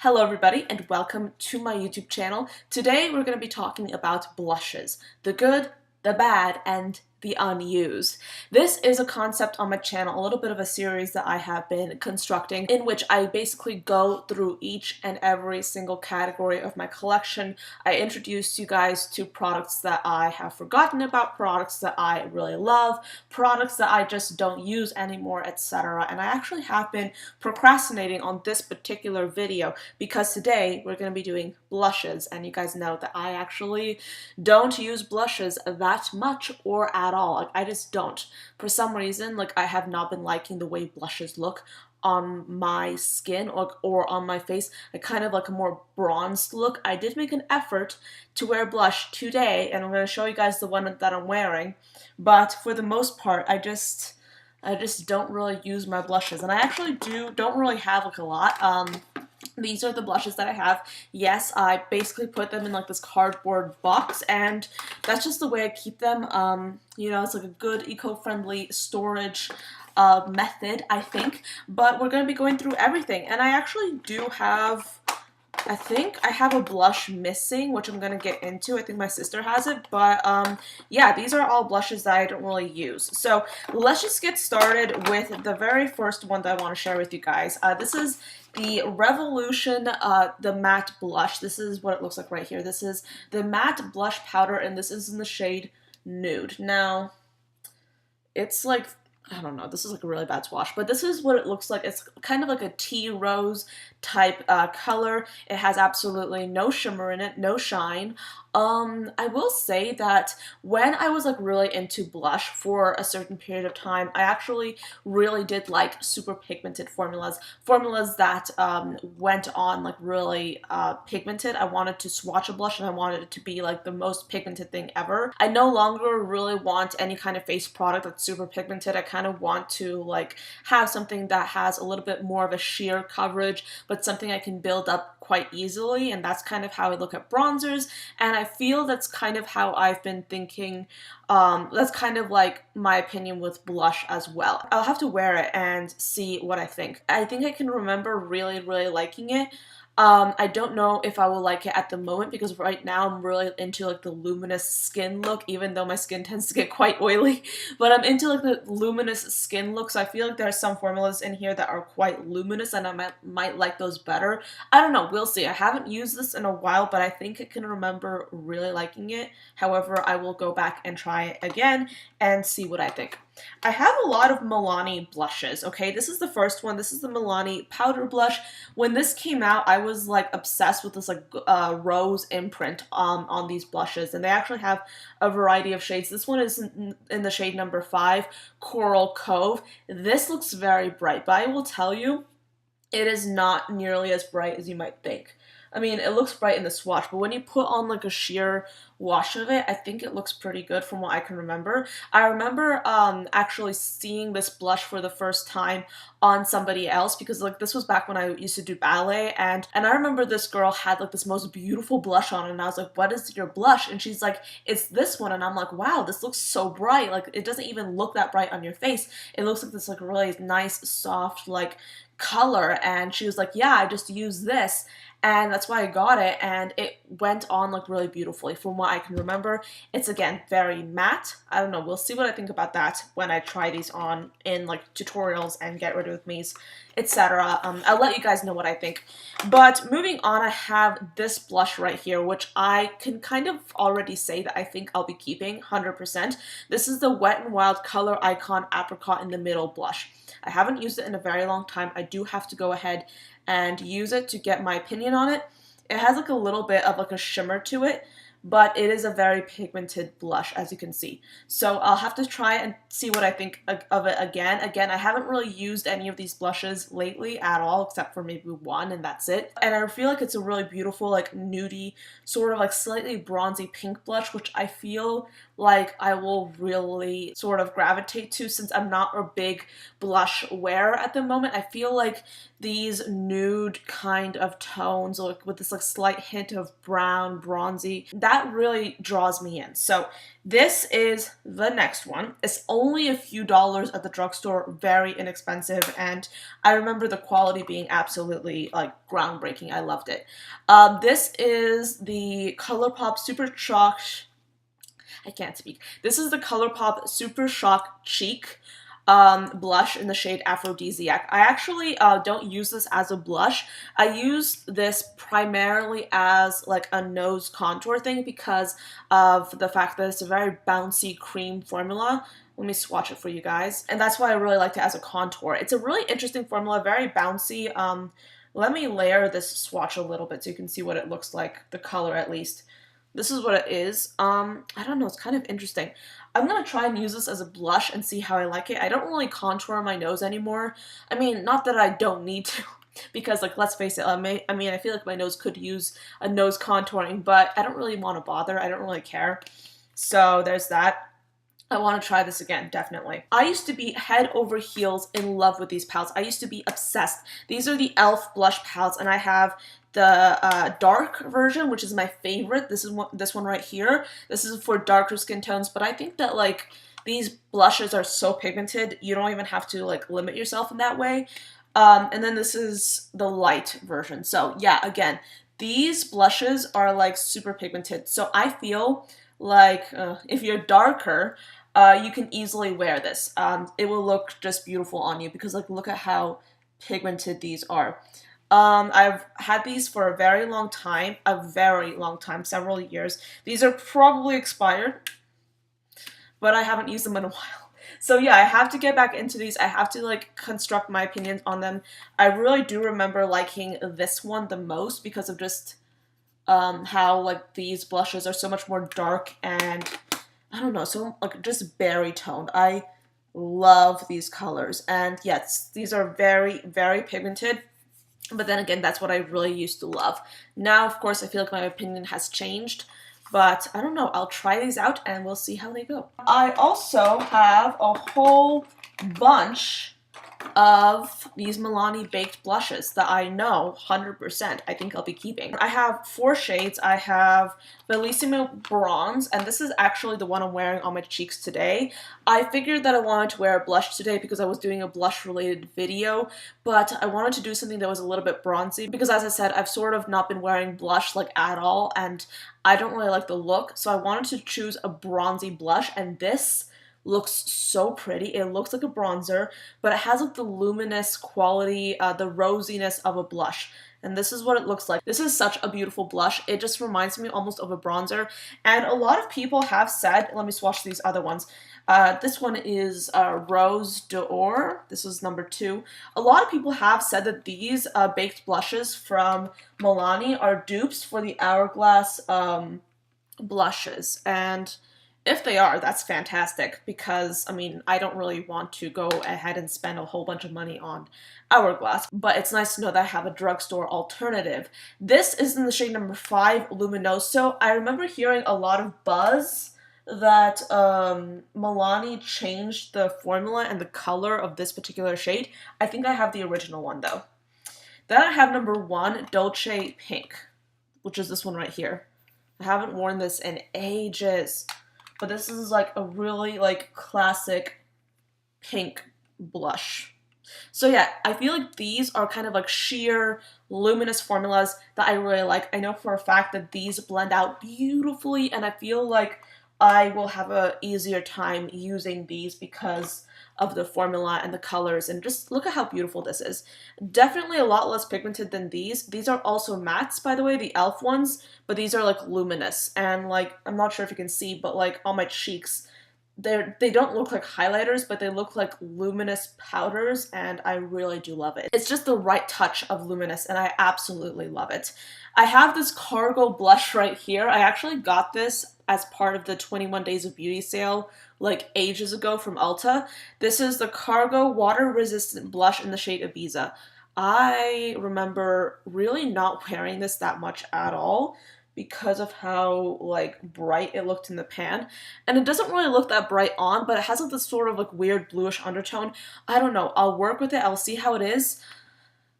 Hello everybody and welcome to my YouTube channel. Today we're going to be talking about blushes, the good, the bad, and the unused. This is a concept on my channel, a little bit of a series that I have been constructing in which I basically go through each and every single category of my collection. I introduce you guys to products that I have forgotten about, products that I really love, products that I just don't use anymore, etc. And I actually have been procrastinating on this particular video because today we're going to be doing blushes, and you guys know that I actually don't use blushes that much or at all. Like, I just don't. For some reason, like, I have not been liking the way blushes look on my skin or on my face. I kind of like a more bronzed look. I did make an effort to wear blush today, and I'm going to show you guys the one that I'm wearing, but for the most part, I just don't really use my blushes, and I actually don't really have like a lot. These are the blushes that I have. Yes, I basically put them in like this cardboard box, and that's just the way I keep them. You know, it's like a good eco-friendly storage method, I think. But we're going to be going through everything, and I actually do have, I think I have a blush missing, which I'm going to get into. I think my sister has it, but yeah, these are all blushes that I don't really use. So let's just get started with the very first one that I want to share with you guys. This is the Revolution, the matte blush. This is what it looks like right here. This is the matte blush powder, and this is in the shade Nude. Now, it's like, I don't know, this is like a really bad swatch, but this is what it looks like. It's kind of like a tea rose type color. It has absolutely no shimmer in it, no shine. I will say that when I was like really into blush for a certain period of time, I actually really did like super pigmented formulas that went on like really pigmented. I wanted to swatch a blush and I wanted it to be like the most pigmented thing ever. I no longer really want any kind of face product that's super pigmented. I kind of want to like have something that has a little bit more of a sheer coverage, but something I can build up quite easily, and that's kind of how I look at bronzers, and I feel that's kind of how I've been thinking. That's kind of like my opinion with blush as well. I'll have to wear it and see what I think. I think I can remember really liking it. I don't know if I will like it at the moment because right now I'm really into like the luminous skin look, even though my skin tends to get quite oily, but I'm into like the luminous skin look, so I feel like there are some formulas in here that are quite luminous and I might like those better. I don't know, we'll see. I haven't used this in a while, but I think I can remember really liking it. However, I will go back and try it again and see what I think. I have a lot of Milani blushes, okay? This is the first one. This is the Milani powder blush. When this came out, I was like obsessed with this like rose imprint on these blushes, and they actually have a variety of shades. This one is in the shade number 5, Coral Cove. This looks very bright, but I will tell you, it is not nearly as bright as you might think. I mean, it looks bright in the swatch, but when you put on like a sheer wash of it, I think it looks pretty good from what I can remember. I remember actually seeing this blush for the first time on somebody else because like this was back when I used to do ballet, and I remember this girl had like this most beautiful blush on, and I was like, what is your blush? And she's like, it's this one, and I'm like, wow, this looks so bright. Like, it doesn't even look that bright on your face. It looks like this like really nice soft like color. And she was like, yeah, I just use this, and that's why I got it, and it went on like really beautifully from what I can remember. It's again very matte. I don't know, we'll see what I think about that when I try these on in like tutorials and get rid of me's, etc. I'll let you guys know what I think. But moving on, I have this blush right here, which I can kind of already say that I think I'll be keeping 100%. This is the Wet n Wild Color Icon Apricot in the Middle blush. I haven't used it in a very long time. I do have to go ahead and use it to get my opinion on it. It has like a little bit of like a shimmer to it, but it is a very pigmented blush, as you can see. So I'll have to try and see what I think of it again. Again, I haven't really used any of these blushes lately at all, except for maybe one, and that's it. And I feel like it's a really beautiful, like nudie, sort of like slightly bronzy pink blush, which I feel like I will really sort of gravitate to since I'm not a big blush wearer at the moment. I feel like these nude kind of tones, like with this like slight hint of brown, bronzy. That really draws me in. So this is the next one. It's only a few dollars at the drugstore, very inexpensive, and I remember the quality being absolutely like groundbreaking. I loved it. This is the ColourPop Super Shock. I can't speak. This is the ColourPop Super Shock Cheek blush in the shade Aphrodisiac. I actually don't use this as a blush. I use this primarily as like a nose contour thing because of the fact that it's a very bouncy cream formula. Let me swatch it for you guys. And that's why I really liked it as a contour. It's a really interesting formula, very bouncy. Let me layer this swatch a little bit so you can see what it looks like, the color at least. This is what it is. I don't know, it's kind of interesting. I'm gonna try and use this as a blush and see how I like it. I don't really contour my nose anymore. I mean, not that I don't need to, because like, let's face it, I feel like my nose could use a nose contouring, but I don't really want to bother. I don't really care. So there's that. I want to try this again, definitely. I used to be head over heels in love with these palettes. I used to be obsessed. These are the e.l.f. blush palettes, and I have the dark version, which is my favorite. This one right here. This is for darker skin tones, but I think that like these blushes are so pigmented, you don't even have to like limit yourself in that way. And then this is the light version. So yeah, again, these blushes are like super pigmented. So I feel like if you're darker, you can easily wear this. It will look just beautiful on you because like look at how pigmented these are. I've had these for a very long time, several years. These are probably expired, but I haven't used them in a while. So yeah, I have to get back into these. I have to like construct my opinions on them. I really do remember liking this one the most because of just how like these blushes are so much more dark and I don't know, so like just berry toned. I love these colors, and yes, these are very, very pigmented. But then again, that's what I really used to love. Now, of course, I feel like my opinion has changed, but I don't know. I'll try these out and we'll see how they go. I also have a whole bunch of these Milani baked blushes that I know 100% I think I'll be keeping. I have 4 shades. I have Bellissimo Bronze, and this is actually the one I'm wearing on my cheeks today. I figured that I wanted to wear a blush today because I was doing a blush related video, but I wanted to do something that was a little bit bronzy because as I said, I've sort of not been wearing blush like at all, and I don't really like the look, so I wanted to choose a bronzy blush, and this looks so pretty. It looks like a bronzer, but it has like the luminous quality, the rosiness of a blush. And this is what it looks like. This is such a beautiful blush. It just reminds me almost of a bronzer. And a lot of people have said, let me swatch these other ones. This one is Rose d'Or. This is number 2. A lot of people have said that these baked blushes from Milani are dupes for the Hourglass blushes. And if they are, that's fantastic because, I mean, I don't really want to go ahead and spend a whole bunch of money on Hourglass, but it's nice to know that I have a drugstore alternative. This is in the shade number 5, Luminoso. I remember hearing a lot of buzz that Milani changed the formula and the color of this particular shade. I think I have the original one, though. Then I have number 1, Dolce Pink, which is this one right here. I haven't worn this in ages. But this is like a really like classic pink blush. So yeah, I feel like these are kind of like sheer luminous formulas that I really like. I know for a fact that these blend out beautifully, and I feel like I will have a easier time using these because of the formula and the colors, and just look at how beautiful this is. Definitely a lot less pigmented than these. These are also mattes, by the way, the e.l.f. ones, but these are like luminous, and like, I'm not sure if you can see, but like on my cheeks, they don't look like highlighters, but they look like luminous powders, and I really do love it. It's just the right touch of luminous, and I absolutely love it. I have this Cargo blush right here. I actually got this as part of the 21 Days of Beauty sale like ages ago from Ulta. This is the Cargo Water Resistant Blush in the shade Ibiza. I remember really not wearing this that much at all because of how like bright it looked in the pan, and it doesn't really look that bright on, but it has like this sort of like weird bluish undertone. I don't know, I'll work with it, I'll see how it is.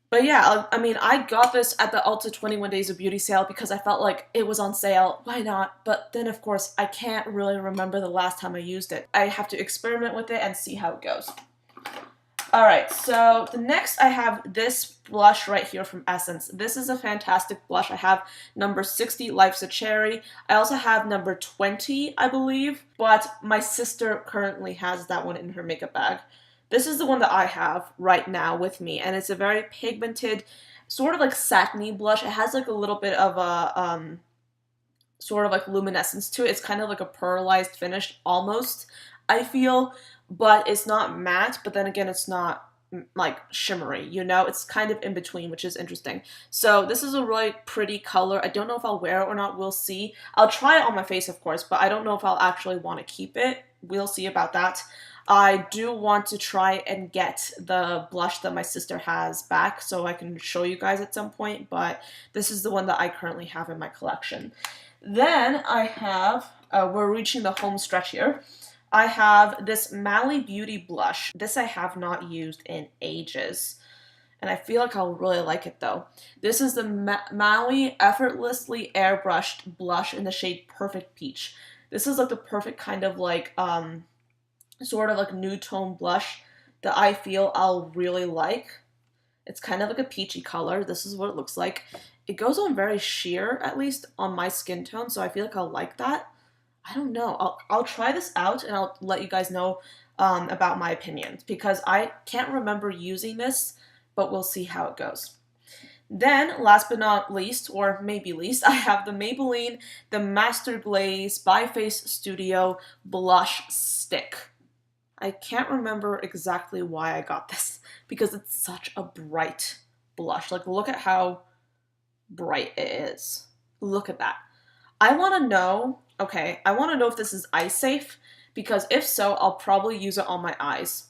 But yeah, I mean, I got this at the Ulta 21 Days of Beauty sale because I felt like it was on sale. Why not? But then, of course, I can't really remember the last time I used it. I have to experiment with it and see how it goes. Alright, so the next I have this blush right here from Essence. This is a fantastic blush. I have number 60, Life's a Cherry. I also have number 20, I believe, but my sister currently has that one in her makeup bag. This is the one that I have right now with me, and it's a very pigmented, sort of like satiny blush. It has like a little bit of a, sort of like luminescence to it. It's kind of like a pearlized finish, almost, I feel. But it's not matte, but then again, it's not like shimmery, you know? It's kind of in between, which is interesting. So this is a really pretty color. I don't know if I'll wear it or not. We'll see. I'll try it on my face, of course, but I don't know if I'll actually want to keep it. We'll see about that. I do want to try and get the blush that my sister has back so I can show you guys at some point, but this is the one that I currently have in my collection. Then I have, we're reaching the home stretch here. I have this Mally Beauty blush. This I have not used in ages, and I feel like I'll really like it though. This is the Mally Effortlessly Airbrushed blush in the shade Perfect Peach. This is like the perfect kind of like, sort of like nude tone blush that I feel I'll really like. It's kind of like a peachy color. This is what it looks like. It goes on very sheer, at least on my skin tone, so I feel like I'll like that. I don't know. I'll try this out and I'll let you guys know about my opinions because I can't remember using this, but we'll see how it goes. Then, last but not least, or maybe least, I have the Maybelline the Master Glaze by Face Studio Blush Stick. I can't remember exactly why I got this because it's such a bright blush. Like, look at how bright it is. Look at that. I want to know, okay, I want to know if this is eye safe, because if so, I'll probably use it on my eyes.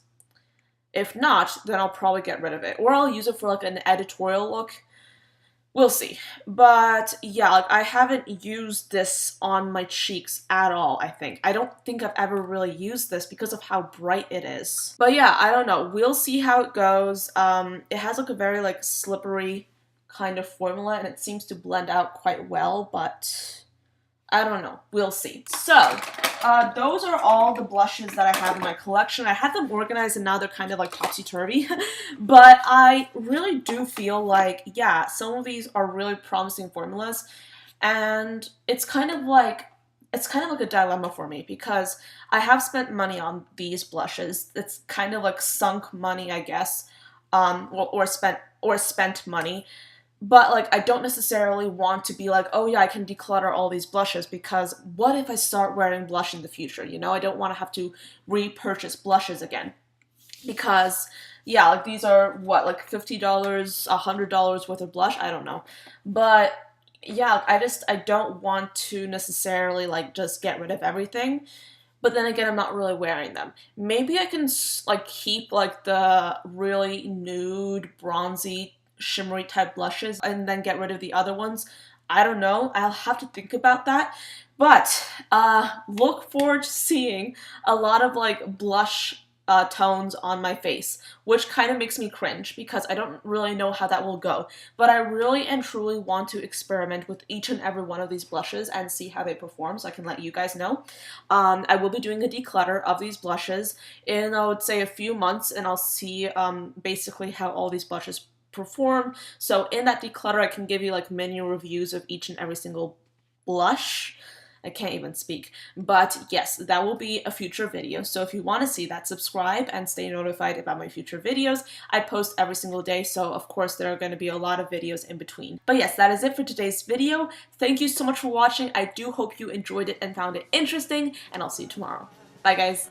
If not, then I'll probably get rid of it. Or I'll use it for like an editorial look. We'll see. But yeah, like I haven't used this on my cheeks at all, I think. I don't think I've ever really used this because of how bright it is. But yeah, I don't know. We'll see how it goes. It has like a very like slippery kind of formula and it seems to blend out quite well, but I don't know. We'll see. So, those are all the blushes that I have in my collection. I had them organized and now they're kind of like topsy-turvy. But I really do feel like, yeah, some of these are really promising formulas. And it's kind of like a dilemma for me because I have spent money on these blushes. It's kind of like sunk money, I guess, or spent money. But, like, I don't necessarily want to be like, oh yeah, I can declutter all these blushes because what if I start wearing blush in the future, you know? I don't want to have to repurchase blushes again. Because, yeah, like, these are, what, like $50, $100 worth of blush? I don't know. But, yeah, I don't want to necessarily, like, just get rid of everything. But then again, I'm not really wearing them. Maybe I can, like, keep, like, the really nude, bronzy, shimmery type blushes and then get rid of the other ones. I don't know. I'll have to think about that. But look forward to seeing a lot of like blush tones on my face, which kind of makes me cringe because I don't really know how that will go. But I really and truly want to experiment with each and every one of these blushes and see how they perform so I can let you guys know. I will be doing a declutter of these blushes in, I would say, a few months, and I'll see basically how all these blushes perform. So in that declutter, I can give you like mini reviews of each and every single blush. I can't even speak. But yes, that will be a future video. So if you want to see that, subscribe and stay notified about my future videos. I post every single day, so of course there are going to be a lot of videos in between. But yes, that is it for today's video. Thank you so much for watching. I do hope you enjoyed it and found it interesting, and I'll see you tomorrow. Bye guys.